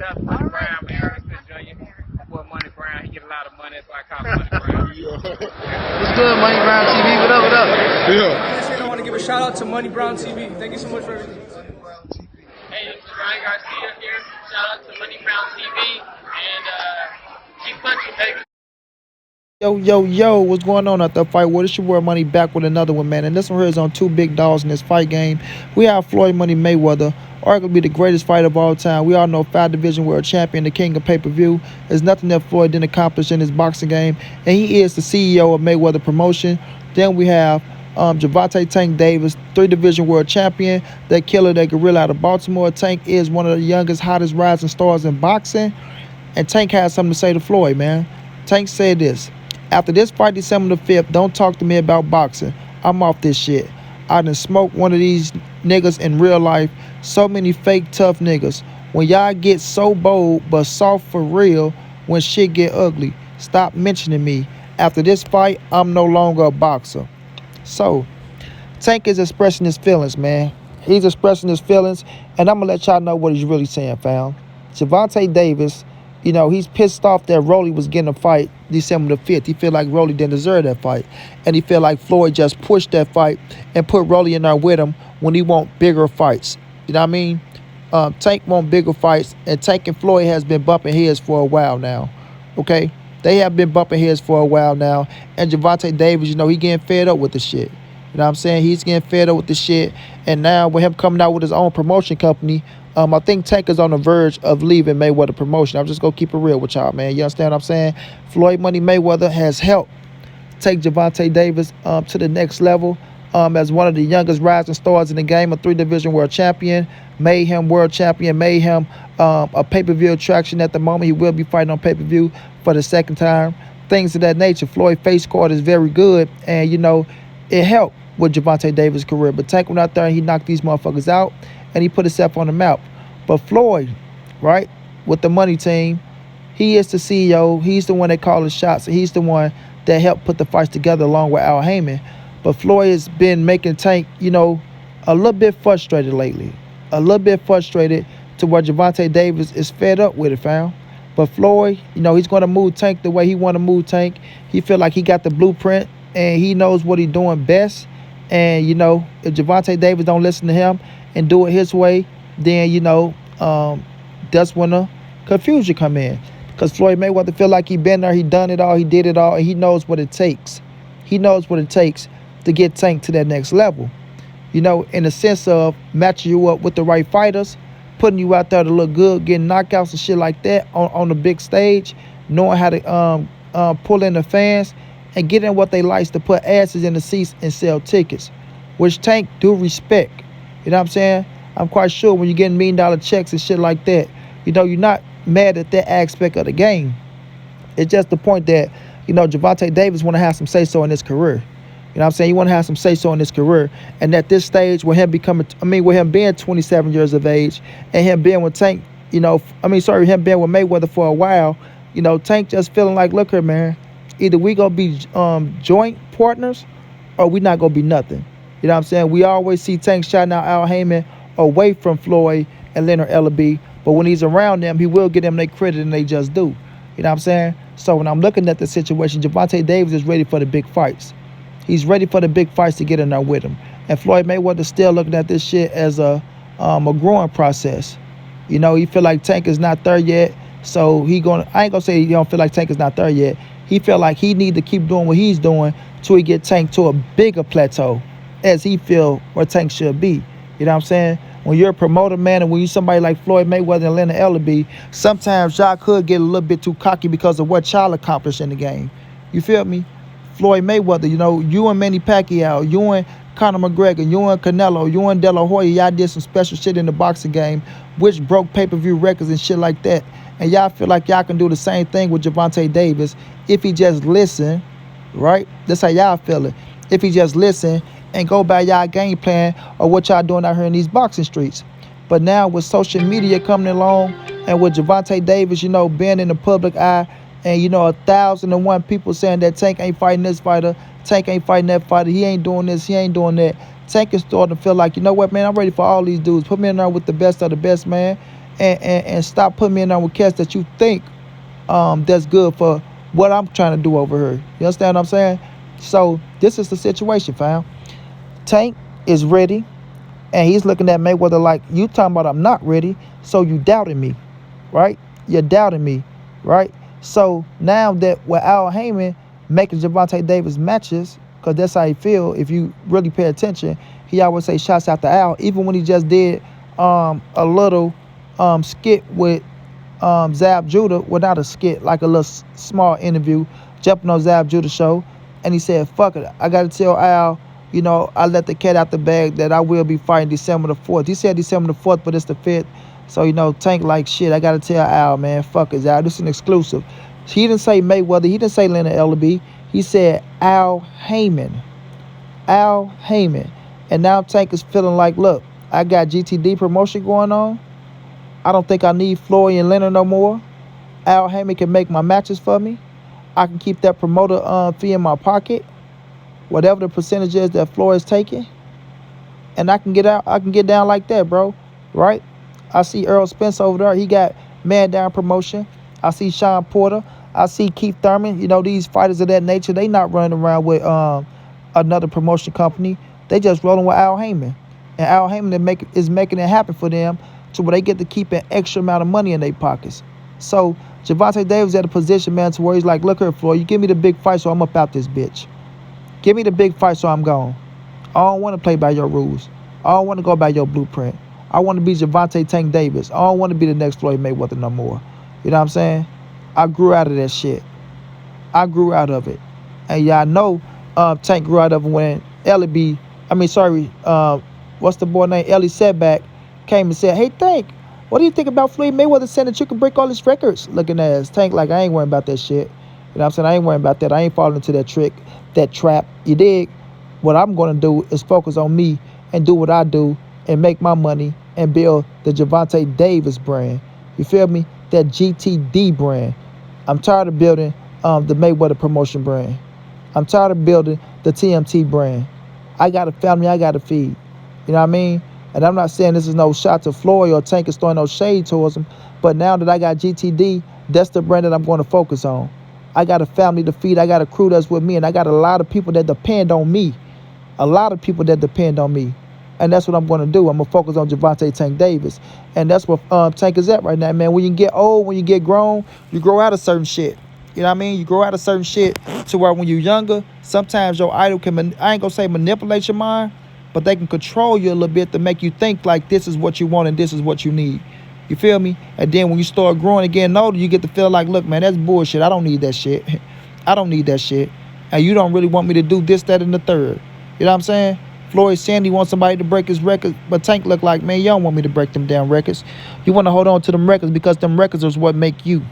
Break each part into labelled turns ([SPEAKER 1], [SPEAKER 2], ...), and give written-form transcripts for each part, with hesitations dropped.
[SPEAKER 1] That's Money Brown, man. Respect Junior. Boy, Money Brown, he get a lot of money, so I call him Money Brown.
[SPEAKER 2] What's good, Money Brown TV? What up, what up?
[SPEAKER 3] Yeah. I want to give a shout out to Money Brown TV. Thank you so much for everything.
[SPEAKER 4] Hey, this is Ryan Garcia here. Shout out to Money Brown TV and keep punching, baby.
[SPEAKER 2] Yo, what's going on at the fight? Well, it's your boy Money back with another one, man. And this one here is on two big dogs in this fight game. We have Floyd Money Mayweather, arguably the greatest fighter of all time. We all know 5-division world champion, the king of pay-per-view. There's nothing that Floyd didn't accomplish in his boxing game. And he is the CEO of Mayweather Promotion. Then we have Gervonta Tank Davis, 3-division world champion, that killer, that gorilla out of Baltimore. Tank is one of the youngest, hottest rising stars in boxing. And Tank has something to say to Floyd, man. Tank said this: "After this fight December the 5th, don't talk to me about boxing. I'm off this shit. I done smoked one of these niggas in real life. So many fake tough niggas. When y'all get so bold but soft for real when shit get ugly, stop mentioning me. After this fight, I'm no longer a boxer." So, Tank is expressing his feelings, man. He's expressing his feelings, and I'm going to let y'all know what he's really saying, fam. Gervonta Davis, you know, he's pissed off that Rolly was getting a fight December the 5th. He feel like Rolly didn't deserve that fight. And he feel like Floyd just pushed that fight and put Rolly in there with him when he want bigger fights. You know what I mean? Tank want bigger fights, and Tank and Floyd has been bumping heads for a while now. Okay? They have been bumping heads for a while now. And Gervonta Davis, you know, he getting fed up with the shit. You know what I'm saying? He's getting fed up with the shit. And now with him coming out with his own promotion company, I think Tank is on the verge of leaving Mayweather Promotion. I'm just going to keep it real with y'all, man. You understand what I'm saying? Floyd Money Mayweather has helped take Gervonta Davis to the next level as one of the youngest rising stars in the game, a 3-division world champion, made him world champion, made him a pay-per-view attraction at the moment. He will be fighting on pay-per-view for the second time. Things of that nature. Floyd face card is very good, and, you know, it helped with Gervonta Davis' career. But Tank went out there and he knocked these motherfuckers out, and he put himself on the map. But Floyd, right, with the money team, he is the CEO. He's the one that called the shots. He's the one that helped put the fights together along with Al Heyman. But Floyd has been making Tank, you know, a little bit frustrated lately. A little bit frustrated to where Gervonta Davis is fed up with it, fam. But Floyd, you know, he's going to move Tank the way he want to move Tank. He feel like he got the blueprint, and he knows what he's doing best. And, you know, if Gervonta Davis don't listen to him and do it his way, then, you know, that's when the confusion come in. Because Floyd Mayweather feel like he been there, he done it all, he did it all, and he knows what it takes. He knows what it takes to get Tank to that next level. You know, in the sense of matching you up with the right fighters, putting you out there to look good, getting knockouts and shit like that on the big stage, knowing how to pull in the fans, and getting what they like to put asses in the seats and sell tickets, which Tank do respect. You know what I'm saying? I'm quite sure when you're getting $1 million checks and shit like that, you know, you're not mad at that aspect of the game. It's just the point that, you know, Gervonta Davis want to have some say-so in his career. You know what I'm saying? He want to have some say-so in his career. And at this stage, with him being 27 years of age and him being with Tank, you know, him being with Mayweather for a while, you know, Tank just feeling like, look here, man, either we going to be joint partners or we not going to be nothing. You know what I'm saying? We always see Tank shouting out Al Heyman away from Floyd and Leonard Ellaby, but when he's around them, he will get them their credit, and they just do. You know what I'm saying? So when I'm looking at the situation, Gervonta Davis is ready for the big fights. He's ready for the big fights to get in there with him. And Floyd Mayweather still looking at this shit as a growing process. You know, he feel like Tank is not there yet, so I ain't gonna say he don't feel like Tank is not there yet. He feel like he need to keep doing what he's doing till he get Tank to a bigger plateau as he feel where Tank should be. You know what I'm saying? When you're a promoter, man, and when you're somebody like Floyd Mayweather and Leonard Ellaby, sometimes y'all could get a little bit too cocky because of what y'all accomplished in the game. You feel me? Floyd Mayweather, you know, you and Manny Pacquiao, you and Conor McGregor, you and Canelo, you and De La Hoya, y'all did some special shit in the boxing game, which broke pay-per-view records and shit like that. And y'all feel like y'all can do the same thing with Gervonta Davis if he just listen, right? That's how y'all feel it. If he just listen and go by y'all game plan or what y'all doing out here in these boxing streets. But now with social media coming along and with Gervonta Davis, you know, being in the public eye, and, you know, 1,001 people saying that Tank ain't fighting this fighter, Tank ain't fighting that fighter, he ain't doing this, he ain't doing that. Tank is starting to feel like, you know what, man, I'm ready for all these dudes. Put me in there with the best of the best, man. and stop putting me in there with cats that you think that's good for what I'm trying to do over here. You understand what I'm saying? So this is the situation, fam. Tank is ready, and he's looking at Mayweather like, you talking about I'm not ready, so you doubting me, right? You're doubting me, right? So now that with Al Heyman making Gervonta Davis matches, because that's how he feel, if you really pay attention, he always say shots out to Al, even when he just did a little skit with Zab Judah, well, not a skit, like a little small interview, jumping on Zab Judah's show, and he said, fuck it, I got to tell Al, I let the cat out the bag that I will be fighting December the 4th. He said December the 4th, but it's the 5th. So, Tank like, shit, I got to tell Al, man, fuck it, Al, this is an exclusive. He didn't say Mayweather, he didn't say Leonard Ellaby, he said Al Heyman. Al Heyman. And now Tank is feeling like, look, I got GTD promotion going on. I don't think I need Floyd and Leonard no more. Al Heyman can make my matches for me. I can keep that promoter fee in my pocket, whatever the percentage is that Floyd is taking, and I can get down like that, bro. Right? I see Earl Spence over there. He got man down promotion. I see Sean Porter. I see Keith Thurman. These fighters of that nature, they not running around with another promotion company. They just rolling with Al Heyman, and Al Heyman is making it happen for them to where they get to keep an extra amount of money in their pockets. So Gervonta Davis at a position, man, to where he's like, look here, Floyd, you give me the big fight, so I'm up out this bitch. Give me the big fight, so I'm gone. I don't want to play by your rules. I don't want to go by your blueprint. I want to be Gervonta Tank Davis. I don't want to be the next Floyd Mayweather no more. You know what I'm saying? I grew out of that shit. I grew out of it. And y'all know Tank grew out of it when what's the boy name? Ellie Setback came and said, hey, Tank, what do you think about Floyd Mayweather saying that you can break all his records? Looking at us. Tank like, I ain't worrying about that shit. You know what I'm saying? I ain't worrying about that. I ain't falling into that trick, that trap. You dig? What I'm going to do is focus on me and do what I do and make my money and build the Gervonta Davis brand. You feel me? That GTD brand. I'm tired of building the Mayweather promotion brand. I'm tired of building the TMT brand. I got a family I got to feed. You know what I mean? And I'm not saying this is no shot to Floyd or Tank is throwing no shade towards him, but now that I got GTD, that's the brand that I'm going to focus on. I got a family to feed. I got a crew that's with me, and I got a lot of people that depend on me. A lot of people that depend on me. And that's what I'm going to do. I'm going to focus on Gervonta Tank Davis. And that's what Tank is at right now, man. When you get old, when you get grown, you grow out of certain shit. You know what I mean? You grow out of certain shit to where when you're younger, sometimes your idol can, I ain't going to say manipulate your mind, but they can control you a little bit to make you think like this is what you want and this is what you need. You feel me? And then when you start growing and getting older, you get to feel like, look, man, that's bullshit. I don't need that shit. I don't need that shit. And you don't really want me to do this, that, and the third. You know what I'm saying? Floyd Sandy wants somebody to break his records, but Tank look like, man, you don't want me to break them damn records. You want to hold on to them records because them records is what make you.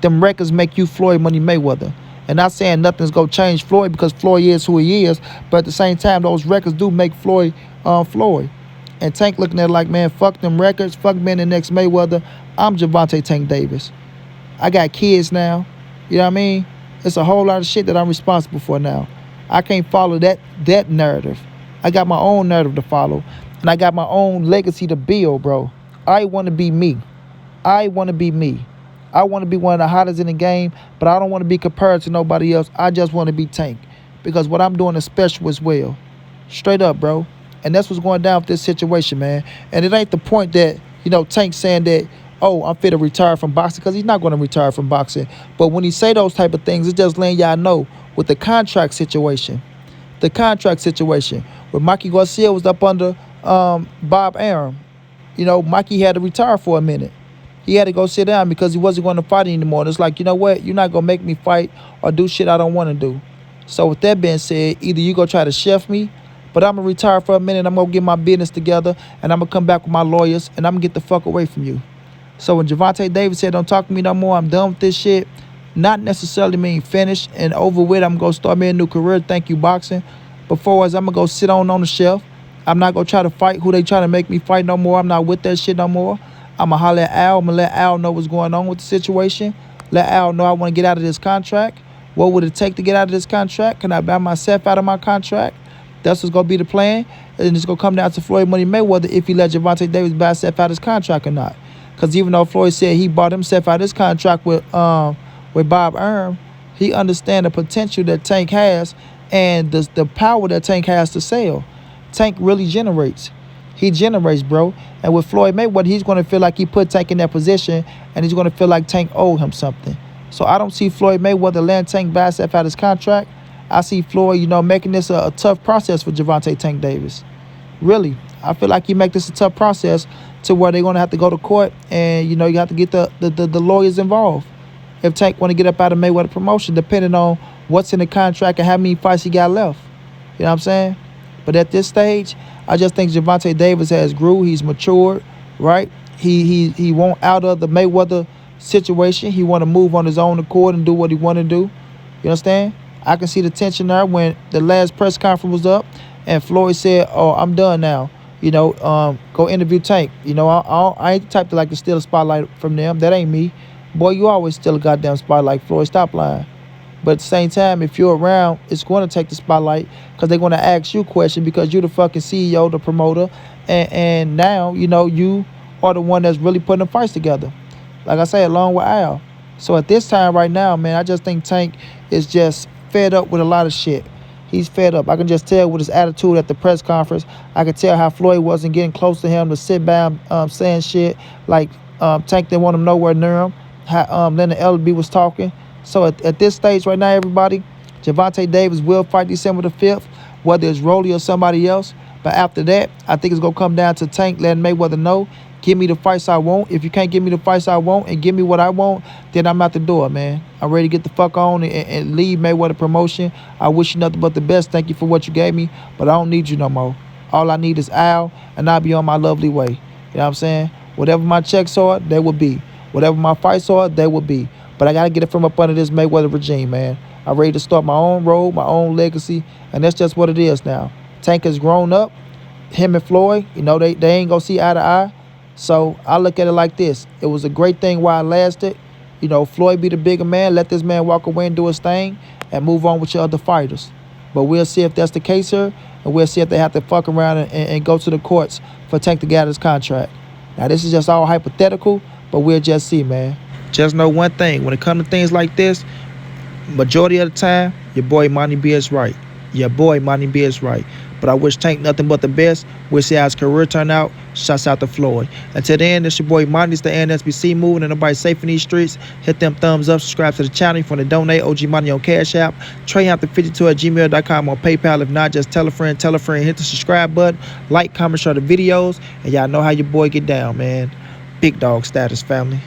[SPEAKER 2] Them records make you Floyd Money Mayweather. And not saying nothing's going to change Floyd because Floyd is who he is, but at the same time, those records do make Floyd Floyd. And Tank looking at it like, man, fuck them records, fuck being the next Mayweather. I'm Gervonta Tank Davis. I got kids now. You know what I mean? It's a whole lot of shit that I'm responsible for now. I can't follow that narrative. I got my own narrative to follow. And I got my own legacy to build, bro. I want to be me. I want to be me. I want to be one of the hottest in the game, but I don't want to be compared to nobody else. I just want to be Tank because what I'm doing is special as well. Straight up, bro. And that's what's going down with this situation, man. And it ain't the point that, Tank saying that, oh, I'm fit to retire from boxing, because he's not going to retire from boxing. But when he say those type of things, it's just letting y'all know with the contract situation. The contract situation where Mikey Garcia was up under Bob Arum. Mikey had to retire for a minute. He had to go sit down because he wasn't going to fight anymore. And it's like, you know what? You're not going to make me fight or do shit I don't want to do. So with that being said, either you go try to chef me, but I'm going to retire for a minute. I'm going to get my business together, and I'm going to come back with my lawyers, and I'm going to get the fuck away from you. So when Gervonta Davis said, don't talk to me no more, I'm done with this shit, not necessarily mean finished and over with. I'm going to start me a new career. Thank you, boxing. Before as I'm going to go sit on the shelf. I'm not going to try to fight who they trying to make me fight no more. I'm not with that shit no more. I'm going to holler at Al. I'm going to let Al know what's going on with the situation. Let Al know I want to get out of this contract. What would it take to get out of this contract? Can I buy myself out of my contract? That's what's going to be the plan. And it's going to come down to Floyd Money Mayweather if he let Gervonta Davis buy himself out of his contract or not. Because even though Floyd said he bought himself out of his contract with Bob Arum, he understands the potential that Tank has and the power that Tank has to sell. Tank really generates. He generates, bro. And with Floyd Mayweather, he's going to feel like he put Tank in that position, and he's going to feel like Tank owed him something. So I don't see Floyd Mayweather land Tank Bassett out of his contract. I see Floyd, making this a tough process for Gervonta Tank Davis. Really. I feel like you make this a tough process to where they're going to have to go to court, and, you have to get the lawyers involved. If Tank want to get up out of Mayweather promotion, depending on what's in the contract and how many fights he got left. You know what I'm saying? But at this stage, I just think Gervonta Davis has grew. He's matured, right? He won't out of the Mayweather situation. He want to move on his own accord and do what he want to do. You understand? I can see the tension there when the last press conference was up and Floyd said, "Oh, I'm done now. Go interview Tank." I ain't the type to like to steal a spotlight from them. That ain't me. Boy, you always steal a goddamn spotlight, Floyd. Stop lying. But at the same time, if you're around, it's going to take the spotlight because they're going to ask you questions because you're the fucking CEO, the promoter, and now, you are the one that's really putting the fights together. Like I say, along with Al. So at this time right now, man, I just think Tank is just fed up with a lot of shit. He's fed up. I can just tell with his attitude at the press conference. I could tell how Floyd wasn't getting close to him to sit down saying shit like Tank didn't want him nowhere near him. How Leonard Ellerby was talking. So at this stage right now, everybody, Gervonta Davis will fight December the 5th, whether it's Rolly or somebody else. But after that, I think it's going to come down to Tank letting Mayweather know, give me the fights I want. If you can't give me the fights I want and give me what I want, then I'm out the door, man. I'm ready to get the fuck on and leave Mayweather promotion. I wish you nothing but the best. Thank you for what you gave me, but I don't need you no more. All I need is Al, and I'll be on my lovely way. You know what I'm saying? Whatever my checks are, they will be. Whatever my fights are, they will be. But I got to get it from up under this Mayweather regime, man. I'm ready to start my own road, my own legacy, and that's just what it is now. Tank has grown up. Him and Floyd, they ain't going to see eye to eye. So I look at it like this. It was a great thing while it lasted. Floyd be the bigger man. Let this man walk away and do his thing and move on with your other fighters. But we'll see if that's the case here, and we'll see if they have to fuck around and go to the courts for Tank to get out of his contract. Now, this is just all hypothetical, but we'll just see, man. Just know one thing. When it comes to things like this, majority of the time, your boy Monty B is right. Your boy Monty B is right. But I wish Tank nothing but the best. We'll see how his career turn out. Shouts out to Floyd. Until then, it's your boy Monty. It's the NSBC moving and nobody safe in these streets. Hit them thumbs up. Subscribe to the channel. If you want to donate, OG Money on Cash App. TreyHampton52@gmail.com on PayPal. If not, just tell a friend. Hit the subscribe button. Like, comment, share the videos. And y'all know how your boy get down, man. Big dog status, family.